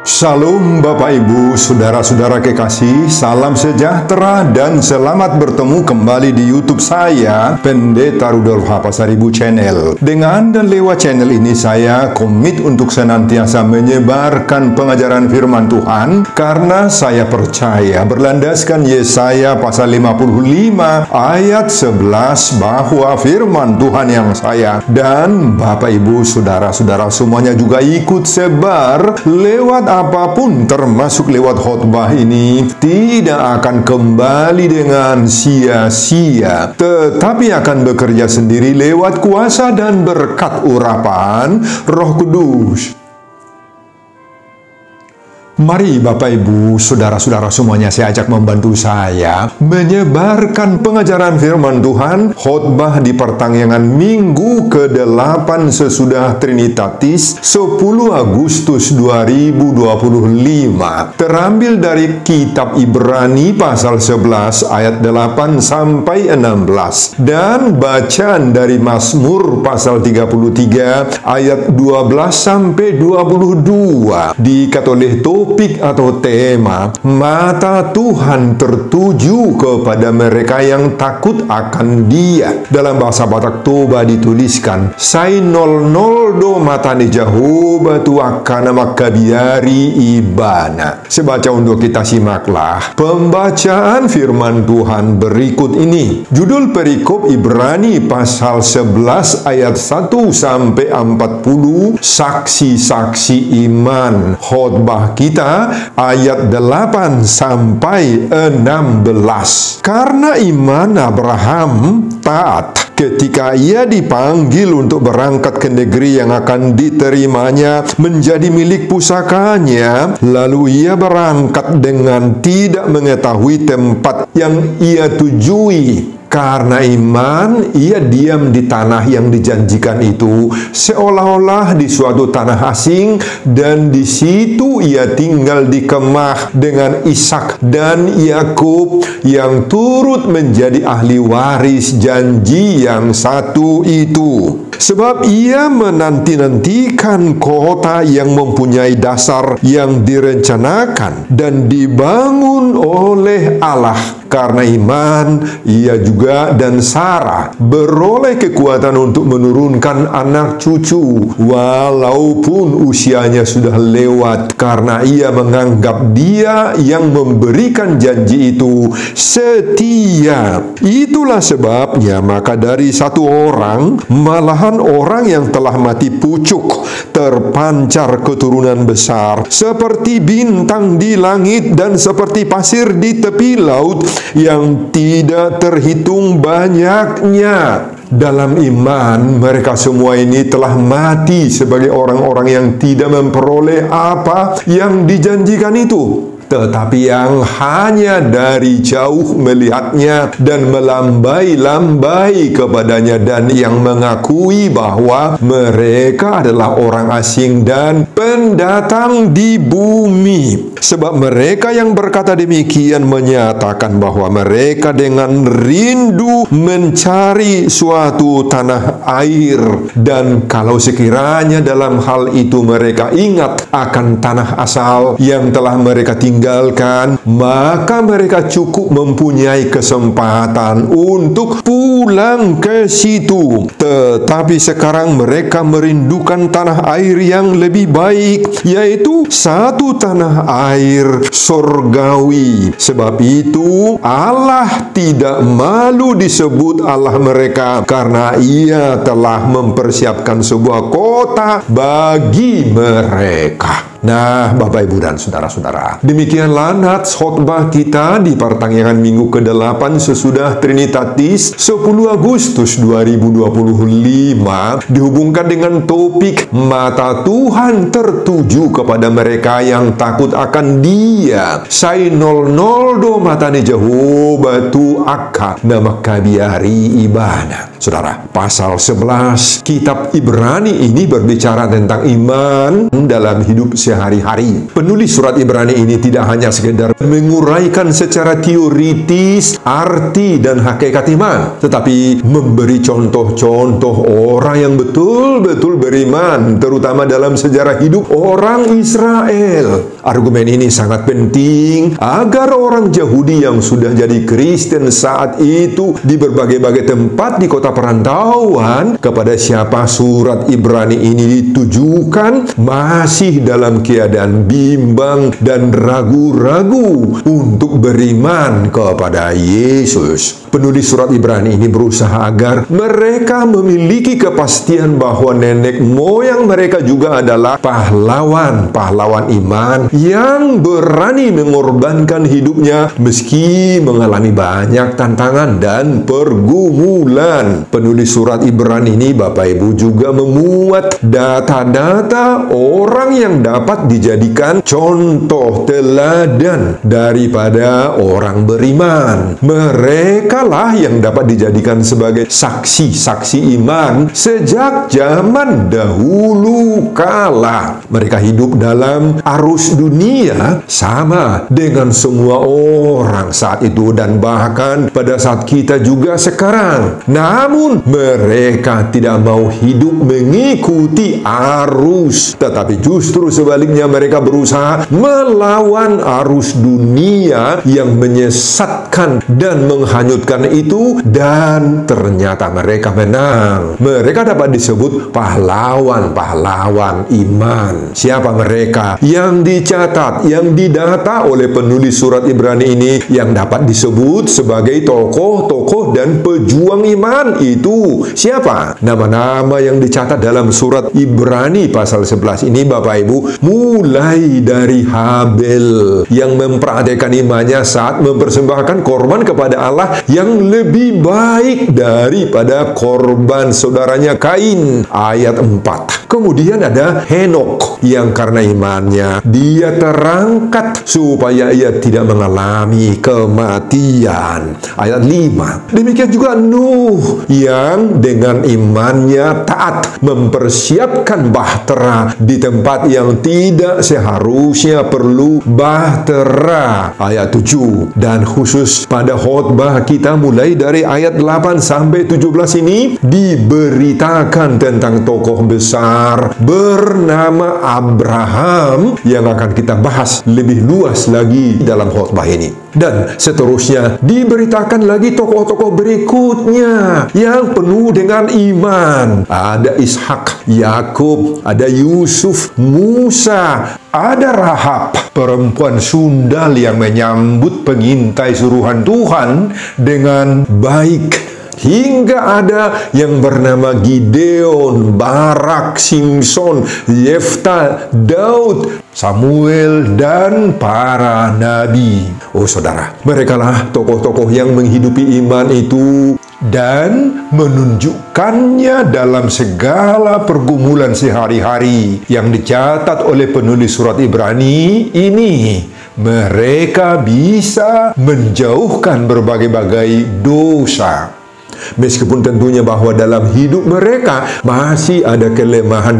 Shalom Bapak Ibu, Saudara-saudara kekasih, salam sejahtera dan selamat bertemu kembali di YouTube saya, Pendeta Rudolf H. Pasaribu Channel. Dengan dan lewat channel ini saya komit untuk senantiasa menyebarkan pengajaran firman Tuhan, karena saya percaya berlandaskan Yesaya pasal 55 ayat 11 bahwa firman Tuhan yang saya dan Bapak Ibu, Saudara-saudara semuanya juga ikut sebar lewat apapun, termasuk lewat khotbah ini, tidak akan kembali dengan sia-sia, tetapi akan bekerja sendiri lewat kuasa dan berkat urapan Roh Kudus. Mari Bapak Ibu, Saudara-saudara semuanya, saya ajak membantu saya menyebarkan pengajaran firman Tuhan, khotbah di pertengahan minggu ke-8 sesudah Trinitatis 10 Agustus 2025. Terambil dari kitab Ibrani pasal 11 ayat 8 sampai 16 dan bacaan dari Mazmur pasal 33 ayat 12 sampai 22. Diikat oleh topik atau tema, mata Tuhan tertuju kepada mereka yang takut akan Dia. Dalam bahasa Batak Toba dituliskan, Sai nol matane Jehovah tu akan makabiari ibana. Sebaca untuk kita simaklah pembacaan firman Tuhan berikut ini. Judul perikop Ibrani pasal 11 ayat 1 sampai 40, saksi-saksi iman. Khotbah kita ayat 8 sampai 16. Karena iman Abraham taat ketika ia dipanggil untuk berangkat ke negeri yang akan diterimanya menjadi milik pusakanya, lalu ia berangkat dengan tidak mengetahui tempat yang ia tujui. Karena iman, ia diam di tanah yang dijanjikan itu, seolah-olah di suatu tanah asing, dan di situ ia tinggal di kemah dengan Ishak dan Yakub yang turut menjadi ahli waris janji yang satu itu. Sebab ia menanti-nantikan kota yang mempunyai dasar yang direncanakan dan dibangun oleh Allah. Karena iman, ia juga dan Sarah beroleh kekuatan untuk menurunkan anak cucu, walaupun usianya sudah lewat, karena ia menganggap Dia yang memberikan janji itu setia. Itulah sebabnya, maka dari satu orang, malahan orang yang telah mati pucuk, terpancar keturunan besar, seperti bintang di langit dan seperti pasir di tepi laut, yang tidak terhitung banyaknya. Dalam iman, mereka semua ini telah mati sebagai orang-orang yang tidak memperoleh apa yang dijanjikan itu, tetapi yang hanya dari jauh melihatnya dan melambai-lambai kepadanya, dan yang mengakui bahwa mereka adalah orang asing dan pendatang di bumi. Sebab mereka yang berkata demikian menyatakan bahwa mereka dengan rindu mencari suatu tanah air, dan kalau sekiranya dalam hal itu mereka ingat akan tanah asal yang telah mereka tinggalkan, maka mereka cukup mempunyai kesempatan untuk pulang ke situ. Tetapi sekarang mereka merindukan tanah air yang lebih baik, yaitu satu tanah air surgawi. Sebab itu Allah tidak malu disebut Allah mereka, karena Ia telah mempersiapkan sebuah kota bagi mereka. Nah, Bapak, Ibu, dan Saudara-saudara, demikianlah nats khotbah kita di pertengahan minggu ke-8 sesudah Trinitatis 10 Agustus 2025, dihubungkan dengan topik mata Tuhan tertuju kepada mereka yang takut akan Dia. Sai nol matane Jehovah tu akka nama kabiari ibana. Saudara, pasal 11 kitab Ibrani ini berbicara tentang iman dalam hidup sehari-hari. Penulis surat Ibrani ini tidak hanya sekedar menguraikan secara teoritis arti dan hakikat iman, tetapi memberi contoh-contoh orang yang betul-betul beriman, terutama dalam sejarah hidup orang Israel. Argumen ini sangat penting agar orang Yahudi yang sudah jadi Kristen saat itu di berbagai-bagai tempat di kota perantauan, kepada siapa surat Ibrani ini ditujukan, masih dalam keadaan bimbang dan ragu-ragu untuk beriman kepada Yesus. Penulis surat Ibrani ini berusaha agar mereka memiliki kepastian bahwa nenek moyang mereka juga adalah pahlawan iman yang berani mengorbankan hidupnya meski mengalami banyak tantangan dan pergumulan. Penulis surat Ibrani ini, Bapak Ibu, juga memuat data-data orang yang dapat dijadikan contoh teladan daripada orang beriman. Mereka lah yang dapat dijadikan sebagai saksi-saksi iman sejak zaman dahulu kala. Mereka hidup dalam arus dunia sama dengan semua orang saat itu dan bahkan pada saat kita juga sekarang. Namun mereka tidak mau hidup mengikuti arus, tetapi justru sebaliknya mereka berusaha melawan arus dunia yang menyesatkan dan menghanyutkan itu, dan ternyata mereka menang. Mereka dapat disebut pahlawan iman. Siapa mereka yang dicatat, yang didata oleh penulis surat Ibrani ini, yang dapat disebut sebagai tokoh-tokoh dan pejuang iman itu? Siapa? Nama-nama yang dicatat dalam surat Ibrani pasal 11 ini, Bapak Ibu, mulai dari Habel yang mempraktikkan imannya saat mempersembahkan korban kepada Allah yang lebih baik daripada korban saudaranya Kain, ayat 4. Kemudian ada Henok yang karena imannya dia terangkat supaya ia tidak mengalami kematian, ayat 5. Demikian juga Nuh yang dengan imannya taat mempersiapkan bahtera di tempat yang tidak seharusnya perlu bahtera, ayat 7. Dan khusus pada khotbah kita mulai dari ayat 8 sampai 17 ini diberitakan tentang tokoh besar bernama Abraham yang akan kita bahas lebih luas lagi dalam khotbah ini. Dan seterusnya diberitakan lagi tokoh-tokoh berikutnya yang penuh dengan iman. Ada Ishak, Yakub, ada Yusuf, Musa, ada Rahab, perempuan sundal yang menyambut pengintai suruhan Tuhan dengan baik. Hingga ada yang bernama Gideon, Barak, Simson, Yefta, Daud, Samuel, dan para nabi. Oh saudara, merekalah tokoh-tokoh yang menghidupi iman itu dan menunjukkannya dalam segala pergumulan sehari-hari yang dicatat oleh penulis surat Ibrani ini. Mereka bisa menjauhkan berbagai-bagai dosa. Meskipun tentunya bahwa dalam hidup mereka masih ada kelemahan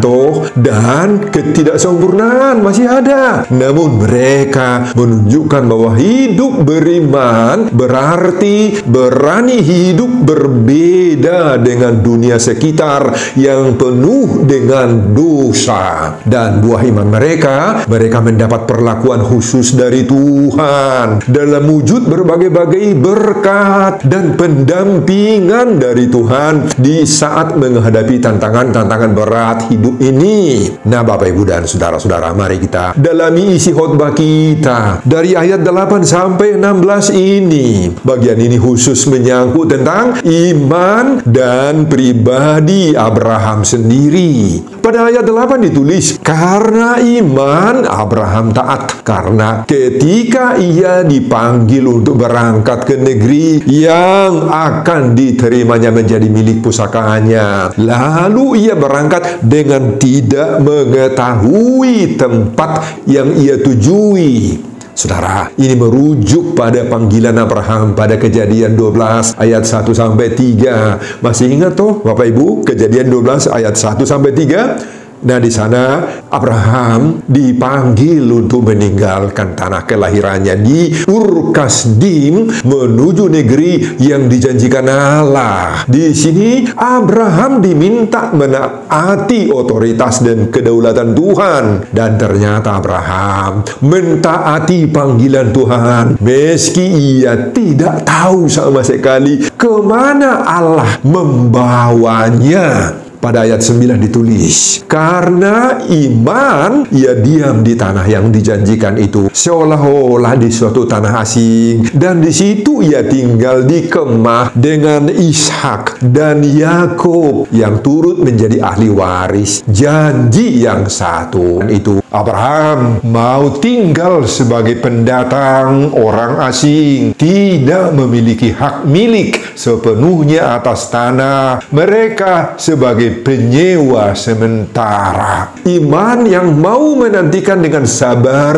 dan ketidaksempurnaan masih ada. Namun mereka menunjukkan bahwa hidup beriman berarti berani hidup berbeda dengan dunia sekitar yang penuh dengan dosa. Dan buah iman mereka mendapat perlakuan khusus dari Tuhan dalam wujud berbagai-bagai berkat dan pendampingan dari Tuhan di saat menghadapi tantangan-tantangan berat hidup ini. Nah, Bapak Ibu dan saudara-saudara, mari kita dalami isi khotbah kita dari ayat 8 sampai 16 ini. Bagian ini khusus menyangkut tentang iman dan pribadi Abraham sendiri. Pada ayat 8 ditulis, karena iman Abraham taat, karena ketika ia dipanggil untuk berangkat ke negeri yang akan diterimanya menjadi milik pusakanya, lalu ia berangkat dengan tidak mengetahui tempat yang ia tujui. Saudara, ini merujuk pada panggilan Abraham pada Kejadian 12 ayat 1 sampai 3. Masih ingat toh Bapak Ibu, Kejadian 12 ayat 1 sampai 3? Nah, di sana Abraham dipanggil untuk meninggalkan tanah kelahirannya di Ur Kasdim menuju negeri yang dijanjikan Allah. Di sini Abraham diminta menaati otoritas dan kedaulatan Tuhan, dan ternyata Abraham mentaati panggilan Tuhan meski ia tidak tahu sama sekali kemana Allah membawanya. Pada ayat 9 ditulis, karena iman ia diam di tanah yang dijanjikan itu, seolah-olah di suatu tanah asing, dan di situ ia tinggal di kemah dengan Ishak dan Yakub yang turut menjadi ahli waris janji yang satu itu. Abraham mau tinggal sebagai pendatang orang asing, tidak memiliki hak milik sepenuhnya atas tanah mereka sebagai penyewa sementara. Iman yang mau menantikan dengan sabar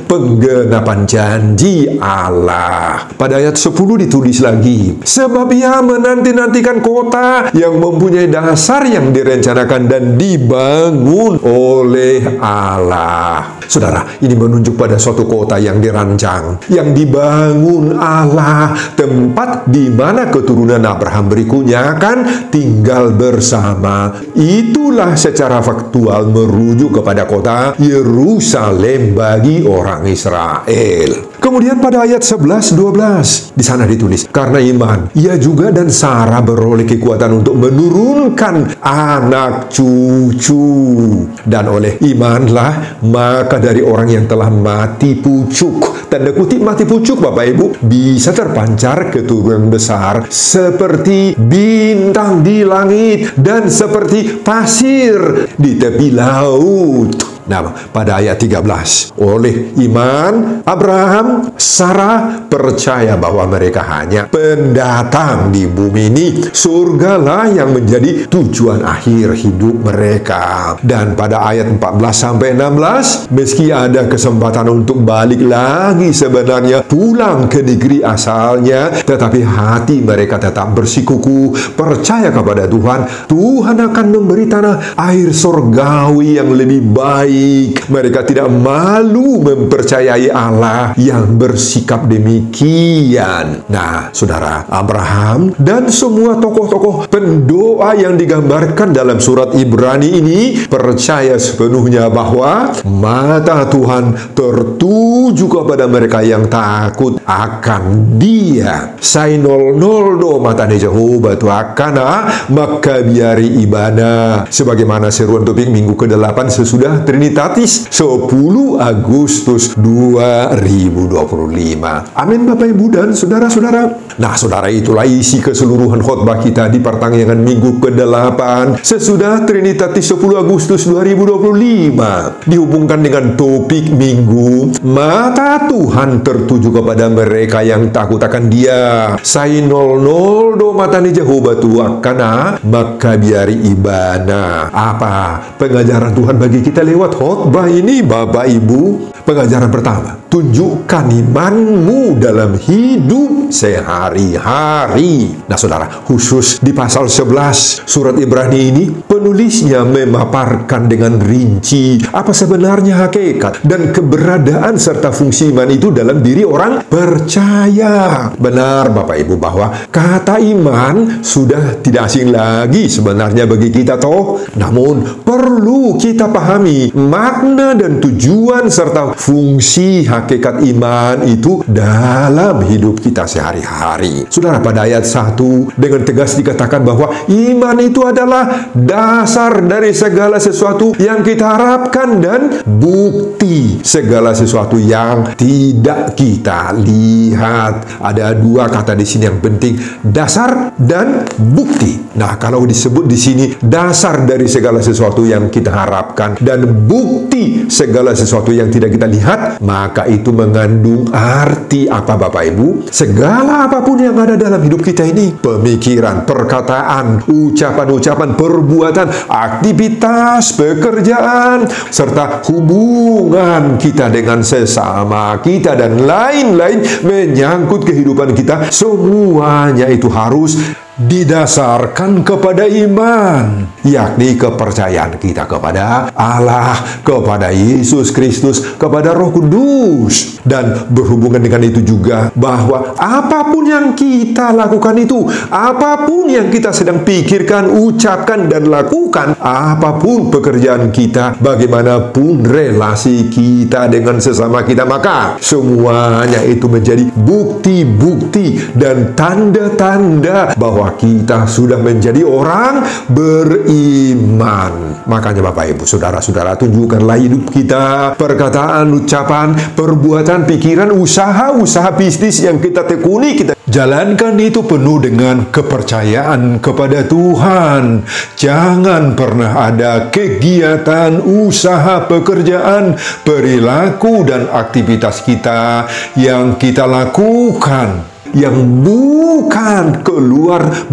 penggenapan janji Allah. Pada ayat 10 ditulis lagi, sebab ia menanti-nantikan kota yang mempunyai dasar yang direncanakan dan dibangun oleh Allah. Saudara, ini menunjuk pada suatu kota yang dirancang, yang dibangun Allah, tempat di mana keturunan Abraham berikutnya akan tinggal bersama. Itulah secara faktual merujuk kepada kota Yerusalem bagi orang Israel. Kemudian pada ayat 11-12 di sana ditulis, karena iman ia juga dan Sarah beroleh kekuatan untuk menurunkan anak cucu, dan oleh imanlah maka dari orang yang telah mati pucuk, tanda kutip mati pucuk Bapak Ibu, bisa terpancar keturunan besar seperti bintang di langit dan seperti pasir di tepi laut. Nah, pada ayat 13, oleh iman Abraham, Sarah percaya bahwa mereka hanya pendatang di bumi ini. Surgalah yang menjadi tujuan akhir hidup mereka. Dan pada ayat 14-16, meski ada kesempatan untuk balik lagi sebenarnya pulang ke negeri asalnya, tetapi hati mereka tetap bersikukuh, percaya kepada Tuhan. Tuhan akan memberi tanah air surgawi yang lebih baik. Mereka tidak malu mempercayai Allah yang bersikap demikian. Nah, saudara, Abraham dan semua tokoh-tokoh pendoa yang digambarkan dalam surat Ibrani ini percaya sepenuhnya bahwa mata Tuhan tertuju kepada mereka yang takut akan Dia. Sainol do matane Jehovah tu akana maka biari ibana. Sebagaimana seruan topik minggu ke-8 sesudah Trinitatis 10 Agustus 2025. Amin Bapak Ibu dan saudara-saudara. Nah, saudara, itulah isi keseluruhan khotbah kita di pertengahan minggu ke-8 sesudah Trinitatis 10 Agustus 2025. Dihubungkan dengan topik minggu, mata Tuhan tertuju kepada mereka yang takut akan Dia. Sainol do matani Jehovah tuakana maka biari ibana. Apa pengajaran Tuhan bagi kita lewat khotbah ini Bapak Ibu? Pengajaran pertama, tunjukkan imanmu dalam hidup sehari-hari. Nah, saudara, khusus di pasal 11 surat Ibrani ini, penulisnya memaparkan dengan rinci apa sebenarnya hakikat dan keberadaan serta fungsi iman itu dalam diri orang percaya. Benar Bapak Ibu bahwa kata iman sudah tidak asing lagi sebenarnya bagi kita toh. Namun perlu kita pahami makna dan tujuan serta fungsi hakikat iman itu dalam hidup kita sehari-hari. Saudara, pada ayat 1 dengan tegas dikatakan bahwa iman itu adalah dasar dari segala sesuatu yang kita harapkan dan bukti segala sesuatu yang tidak kita lihat. Ada dua kata di sini yang penting, dasar dan bukti. Nah, kalau disebut di sini dasar dari segala sesuatu yang kita harapkan dan bukti segala sesuatu yang tidak kita lihat, maka itu mengandung arti apa Bapak Ibu? Segala apapun yang ada dalam hidup kita ini, pemikiran, perkataan, ucapan-ucapan, perbuatan, aktivitas, pekerjaan, serta hubungan kita dengan sesama kita dan lain-lain menyangkut kehidupan kita, semuanya itu harus didasarkan kepada iman, yakni kepercayaan kita kepada Allah, kepada Yesus Kristus, kepada Roh Kudus. Dan berhubungan dengan itu juga bahwa apapun yang kita lakukan itu, apapun yang kita sedang pikirkan, ucapkan, dan lakukan, apapun pekerjaan kita, bagaimanapun relasi kita dengan sesama kita, maka semuanya itu menjadi bukti-bukti dan tanda-tanda bahwa kita sudah menjadi orang beriman. Makanya Bapak Ibu Saudara-saudara, tunjukkanlah hidup kita, perkataan, ucapan, perbuatan, pikiran, usaha bisnis yang kita tekuni, kita jalankan itu penuh dengan kepercayaan kepada Tuhan. Jangan pernah ada kegiatan, usaha, pekerjaan, perilaku, dan aktivitas kita yang kita lakukan yang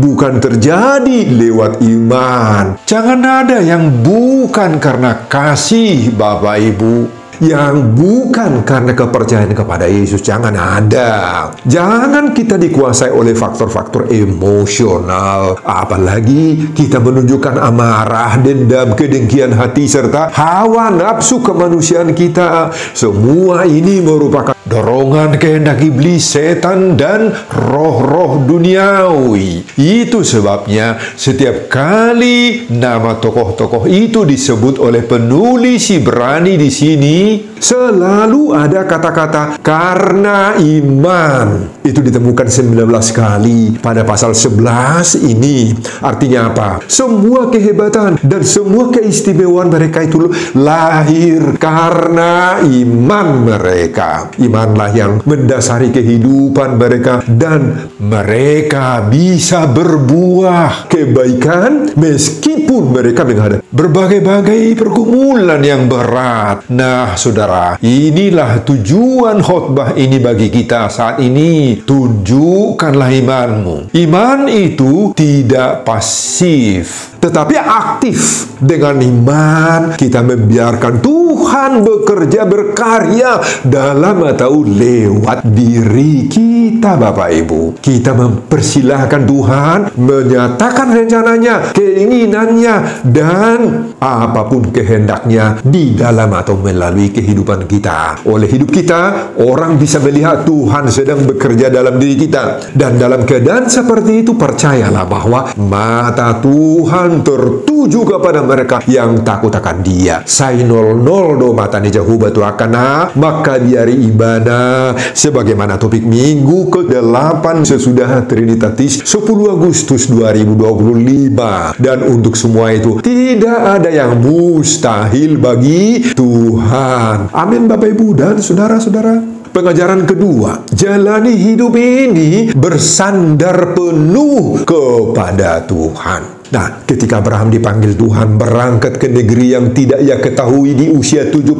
bukan terjadi lewat iman. Jangan ada yang bukan karena kasih Bapak Ibu, yang bukan karena kepercayaan kepada Yesus. Jangan ada. Jangan kita dikuasai oleh faktor-faktor emosional, apalagi kita menunjukkan amarah, dendam, kedengkian hati, serta hawa nafsu kemanusiaan kita. Semua ini merupakan dorongan kehendak iblis, setan, dan roh-roh duniawi. Itu sebabnya setiap kali nama tokoh-tokoh itu disebut oleh penulis Ibrani di sini, selalu ada kata-kata karena iman. Itu ditemukan 19 kali pada pasal 11 ini. Artinya apa? Semua kehebatan dan semua keistimewaan mereka itu lahir karena iman mereka. Imanlah yang mendasari kehidupan mereka, dan mereka bisa berbuah kebaikan meskipun mereka menghadapi berbagai-bagai pergumulan yang berat. Nah, saudara, inilah tujuan khotbah ini bagi kita saat ini. Tunjukkanlah imanmu. Iman itu tidak pasif, tetapi aktif. Dengan iman kita membiarkan Tuhan bekerja, berkarya dalam atau lewat diri kita, Bapak Ibu. Kita mempersilahkan Tuhan menyatakan rencananya, keinginannya, dan apapun kehendaknya di dalam atau melalui kehidupan kita. Oleh hidup kita, orang bisa melihat Tuhan sedang bekerja dalam diri kita. Dan dalam keadaan seperti itu, percayalah bahwa mata Tuhan tertuju kepada mereka yang takut akan Dia. Sai 00 do mata ni jauh batu akana, maka diari ibadah sebagaimana topik minggu ke-8 sesudah Trinitatis 10 Agustus 2025. Dan untuk semua itu tidak ada yang mustahil bagi Tuhan. Amin Bapak Ibu dan saudara-saudara. Pengajaran kedua, jalani hidup ini bersandar penuh kepada Tuhan. Nah, ketika Abraham dipanggil Tuhan berangkat ke negeri yang tidak ia ketahui di usia 75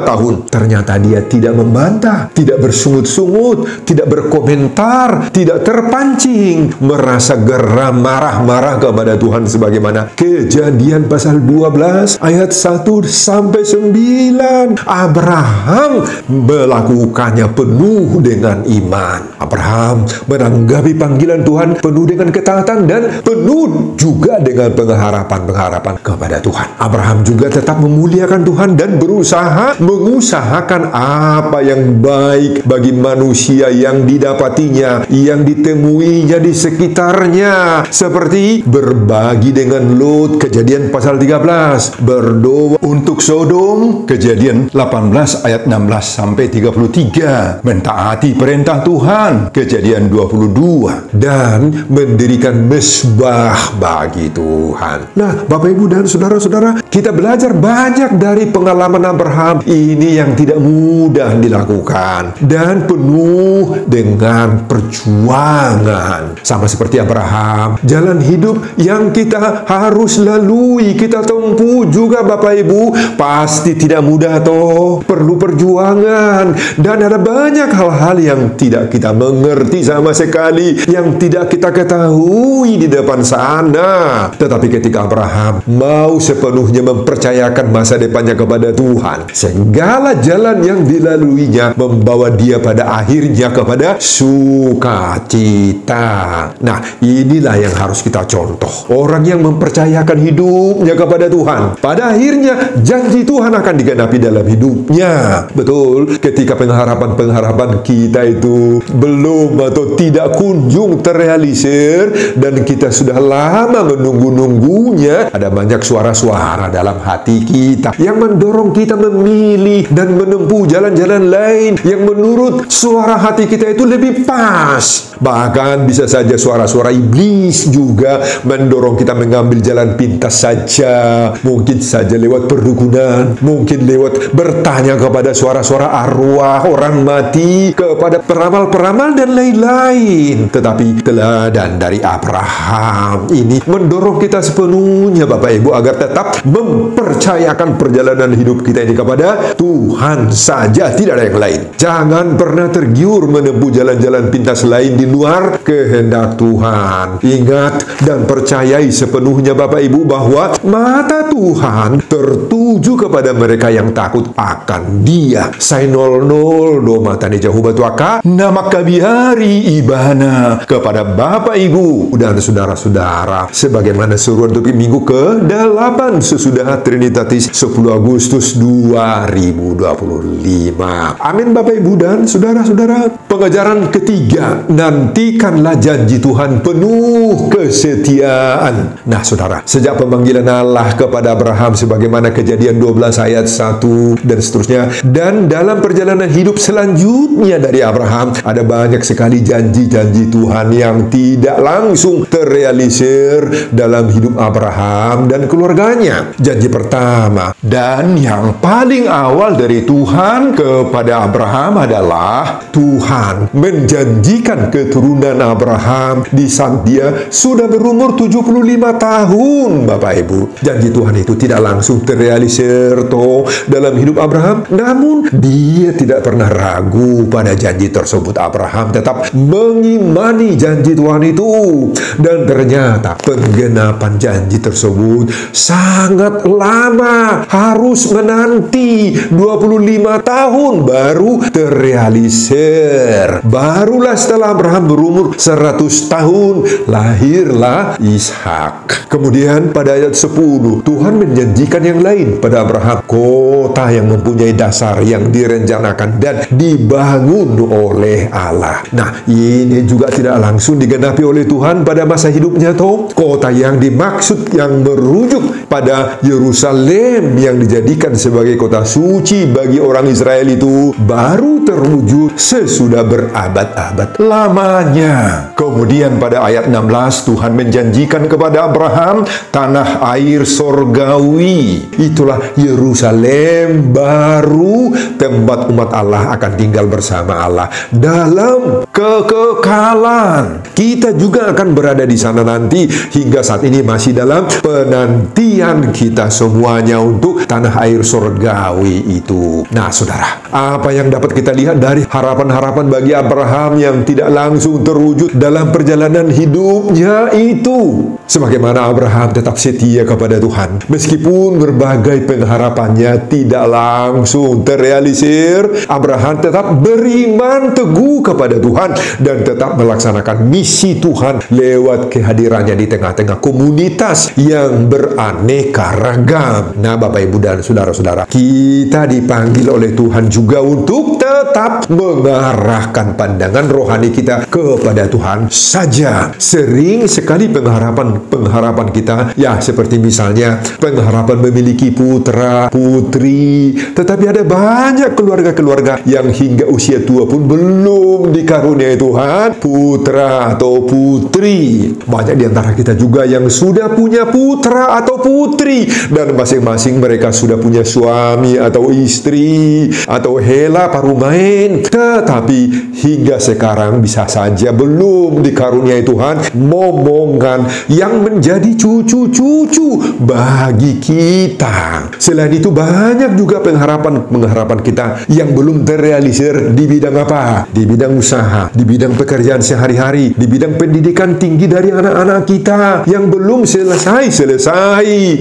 tahun, ternyata dia tidak membantah, tidak bersungut-sungut, tidak berkomentar, tidak terpancing, merasa geram, marah-marah kepada Tuhan sebagaimana Kejadian pasal 12 ayat 1 sampai 9. Abraham melakukannya penuh dengan iman. Abraham menanggapi panggilan Tuhan penuh dengan ketaatan dan penuh juga dengan pengharapan-pengharapan kepada Tuhan. Abraham juga tetap memuliakan Tuhan dan berusaha mengusahakan apa yang baik bagi manusia yang didapatinya, yang ditemuinya di sekitarnya, seperti berbagi dengan Lot, Kejadian pasal 13, berdoa untuk Sodom, Kejadian 18 ayat 16 sampai 33, mentaati perintah Tuhan, Kejadian 22, dan mendirikan mesbah bagi Tuhan. Nah, Bapak Ibu dan saudara-saudara, kita belajar banyak dari pengalaman Abraham ini yang tidak mudah dilakukan dan penuh dengan perjuangan. Sama seperti Abraham, jalan hidup yang kita harus lalui, kita tempuh juga Bapak Ibu, pasti tidak mudah toh, perlu perjuangan, dan ada banyak hal-hal yang tidak kita mengerti sama sekali, yang tidak kita ketahui di depan sana. Tetapi ketika Abraham mau sepenuhnya mempercayakan masa depannya kepada Tuhan, segala jalan yang dilaluinya membawa dia pada akhirnya kepada sukacita. Nah, inilah yang harus kita contoh. Orang yang mempercayakan hidupnya kepada Tuhan, pada akhirnya janji Tuhan akan digenapi dalam hidupnya. Betul, ketika pengharapan-pengharapan kita itu belum atau tidak kunjung terrealisir dan kita sudah lama menunggu-nunggunya, ada banyak suara-suara dalam hati kita yang mendorong kita memilih dan menempuh jalan-jalan lain yang menurut suara hati kita itu lebih pas. Bahkan bisa saja suara-suara iblis juga mendorong kita mengambil jalan pintas saja, mungkin saja lewat perdukunan, mungkin lewat bertanya kepada suara-suara arwah orang mati, kepada peramal-peramal dan lain-lain. Tetapi teladan dari Abraham ini mendorong kita sepenuhnya, Bapak Ibu, agar tetap mempercayakan perjalanan hidup kita ini kepada Tuhan saja, tidak ada yang lain. Jangan pernah tergiur menempuh jalan-jalan pintas lain di luar kehendak Tuhan. Ingat dan percayai sepenuhnya, Bapak Ibu, bahwa mata Tuhan tertuju kepada mereka yang takut akan Dia. Sai 00 do matani jauh batu aka nama kabihari ibana kepada Bapak Ibu dan saudara-saudara, sebagaimana seruan untuk minggu ke-8 sesudah Trinitatis 10 Agustus 2025. Amin, Bapak Ibu dan saudara-saudara. Pengajaran ketiga, nantikanlah janji Tuhan penuh kesetiaan. Nah, saudara, sejak pemanggilan Allah kepada Abraham sebagaimana Kejadian 12 ayat 1 dan seterusnya, dan dalam perjalanan hidup selanjutnya dari Abraham, ada banyak sekali janji-janji Tuhan yang tidak langsung terrealisir dalam hidup Abraham dan keluarganya. Janji pertama dan yang paling awal dari Tuhan kepada Abraham adalah Tuhan menjanjikan keturunan Abraham di saat dia sudah berumur 75 tahun, Bapak Ibu. Janji Tuhan itu tidak langsung terrealisir dalam hidup Abraham, namun dia tidak pernah ragu pada janji tersebut. Abraham tetap mengimani janji Tuhan itu, dan ternyata penggenapan janji tersebut sangat lama, harus menanti 25 tahun baru terrealisir. Barulah setelah Abraham berumur 100 tahun lahirlah Ishak. Kemudian pada ayat 10 Tuhan menjanjikan yang lain pada Abraham, kota yang mempunyai dasar yang direncanakan dan dibangun oleh Allah. Nah, ini juga tidak langsung digenapi oleh Tuhan pada masa hidupnya kota yang dimaksud yang merujuk pada Yerusalem yang dijadikan sebagai kota suci bagi orang Israel itu baru terwujud sesudah berabad-abad lamanya. Kemudian pada ayat 16 Tuhan menjanjikan kepada Abraham tanah air sorgawi. Itulah Yerusalem baru, tempat umat Allah akan tinggal bersama Allah dalam kekekalan. Kita juga akan berada di sana nanti. Hingga saat ini masih dalam penantian kita semuanya untuk tanah air sorgawi itu. Nah, saudara, apa yang dapat kita lihat dari harapan-harapan bagi Abraham yang tidak langsung terwujud dalam perjalanan hidupnya itu? Sebagaimana Abraham tetap setia kepada Tuhan, meskipun berbagai pengharapannya tidak langsung terrealisir, Abraham tetap beriman teguh kepada Tuhan dan tetap melaksanakan misi Tuhan lewat kehadirannya di tengah-tengah komunitas yang beraneka ragam. Nah, Bapak Ibu dan saudara-saudara, kita dipanggil oleh Tuhan juga untuk tetap mengarahkan pandangan rohani kita kepada Tuhan saja. Sering sekali pengharapan kita, ya seperti misalnya pengharapan memiliki putra, putri, tetapi ada banyak keluarga-keluarga yang hingga usia tua pun belum dikaruniai Tuhan putra atau putri. Banyak di antara kita juga yang sudah punya putra atau putri dan masing-masing mereka sudah punya suami atau istri atau hela parumain, tetapi hingga sekarang bisa saja belum dikaruniai Tuhan momongan yang menjadi cucu-cucu bagi kita. Selain itu banyak juga pengharapan kita yang belum terrealisir di bidang apa? Di bidang usaha, di bidang pekerjaan sehari-hari, di bidang pendidikan tinggi dan dari anak-anak kita yang belum selesai.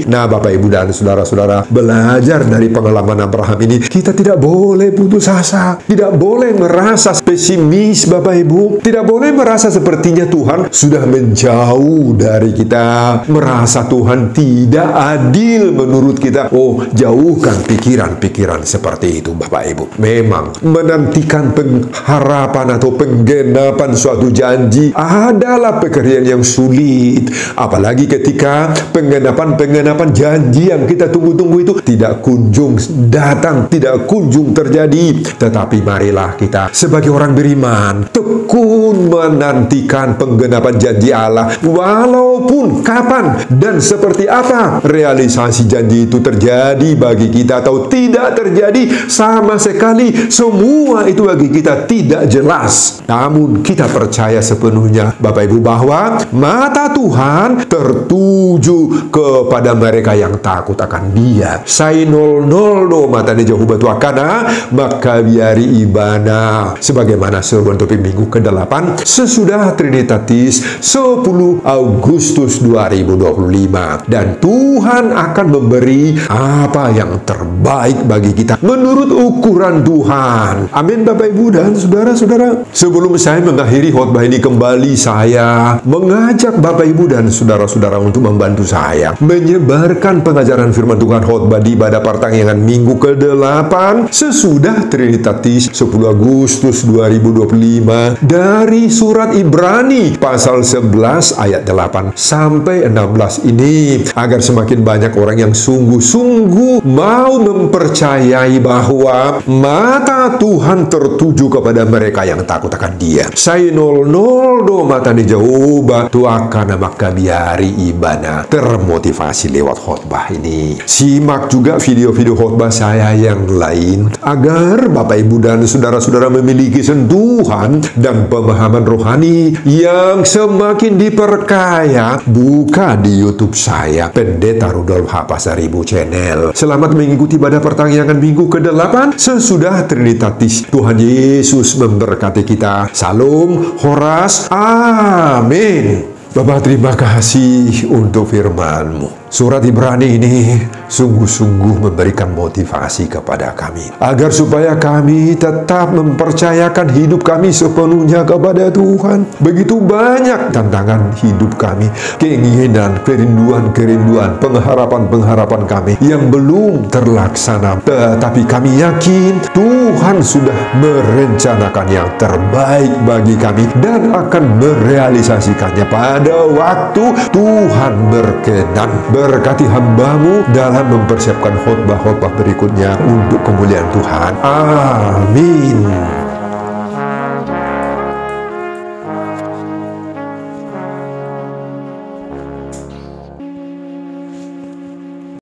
Nah, Bapak, Ibu, dan saudara-saudara, belajar dari pengalaman Abraham ini, kita tidak boleh putus asa, tidak boleh merasa pesimis, Bapak, Ibu, tidak boleh merasa sepertinya Tuhan sudah menjauh dari kita, merasa Tuhan tidak adil menurut kita. Oh, jauhkan pikiran-pikiran seperti itu, Bapak, Ibu. Memang menantikan pengharapan atau penggenapan suatu janji adalah pekerjaan yang sulit, apalagi ketika penggenapan janji yang kita tunggu-tunggu itu tidak kunjung datang, tidak kunjung terjadi. Tetapi marilah kita sebagai orang beriman tekun menantikan penggenapan janji Allah, walaupun kapan dan seperti apa realisasi janji itu terjadi bagi kita atau tidak terjadi sama sekali. Semua itu bagi kita tidak jelas. Namun kita percaya sepenuhnya, Bapak, Ibu, bahwa mata Tuhan tertuju kepada mereka yang takut akan Dia. Sainol noldo mata jauh batu akana maka biari ibana, sebagaimana seruan topik minggu ke-8 sesudah Trinitatis 10 Agustus 2025. Dan Tuhan akan memberi apa yang terbaik bagi kita menurut ukuran Tuhan. Amin, Bapak, Ibu, dan saudara-saudara. Sebelum saya mengakhiri khotbah ini kembali, saya mengajak Bapak, Ibu, dan saudara-saudara untuk membantu saya menyebarkan pengajaran firman Tuhan khotbah di ibadah pertanggungan minggu ke-8 sesudah Trinitatis 10 Agustus 2025 dari surat Ibrani pasal 11 ayat 8 sampai 16 ini, agar semakin banyak orang yang sungguh-sungguh mau mempercayai bahwa mata Tuhan tertuju kepada mereka yang takut akan Dia. Sainol noldo mata di jauh batu akan maka biari ibana. Termotivasi lewat khotbah ini. Simak juga video-video khotbah saya yang lain agar Bapak, Ibu, dan saudara-saudara memiliki sentuhan dan pemahaman rohani yang semakin diperkaya. Buka di YouTube saya, Pendeta Rudolf H. Pasaribu Channel. Selamat mengikuti ibadah pertanggungan minggu ke-8 sesudah Trinitatis. Tuhan Yesus memberkati kita. Salam Horas. Amin. Bapak, terima kasih untuk firman-Mu. Surat Ibrani ini sungguh-sungguh memberikan motivasi kepada kami agar supaya kami tetap mempercayakan hidup kami sepenuhnya kepada Tuhan. Begitu banyak tantangan hidup kami, keinginan, kerinduan, pengharapan kami yang belum terlaksana. Tetapi kami yakin Tuhan sudah merencanakan yang terbaik bagi kami dan akan merealisasikannya pada waktu Tuhan berkenan. Berkati hamba-Mu dalam mempersiapkan khotbah-khotbah berikutnya untuk kemuliaan Tuhan. Amin.